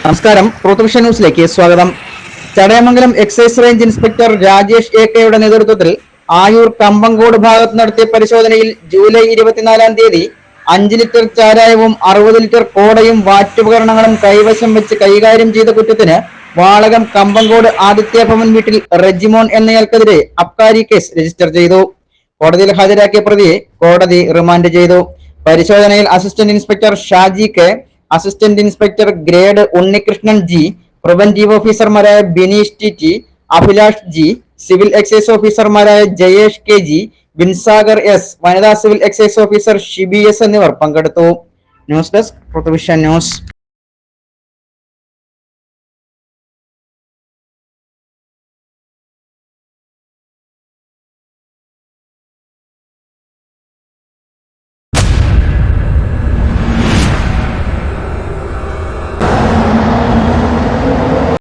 നമസ്കാരം. പൃഥ്വിഷൻ ന്യൂസിലേക്ക് സ്വാഗതം. Chadayamangalam excise range inspector Rajesh എ.കെയുടെ നേതൃത്വത്തിൽ ആയൂർ കമ്പങ്കോട് ഭാഗത്ത് നടത്തിയ പരിശോധനയിൽ ജൂലൈ 24-ാം തീയതി 5 ലിറ്റർ ചാരായവും 60 ലിറ്റർ കോടയും വാറ്റുപകരണങ്ങളും കൈവശം വെച്ച് കൈകാര്യം ചെയ്ത കുറ്റത്തിന് വാളകം കമ്പങ്കോട് ആദിത്യ ഭവൻ വീട്ടിൽ റെജിമോൻ എന്നയാൾക്കെതിരെ അബ്കാരി കേസ് രജിസ്റ്റർ ചെയ്തു. കോടതിയിൽ ഹാജരാക്കിയ പ്രതിയെ കോടതി റിമാൻഡ് ചെയ്തു. പരിശോധനയിൽ assistant inspector Shaji K, assistant inspector grade Unnikrishnan G, preventive ഓഫീസർമാരായ Bineesh T, Abhilash G, civil excise ഓഫീസർമാരായ Jayesh K G, Vinsagar S, വനിതാ civil excise officer Shibi S എന്നിവർ പങ്കെടുത്തു. News desk Prithvision news.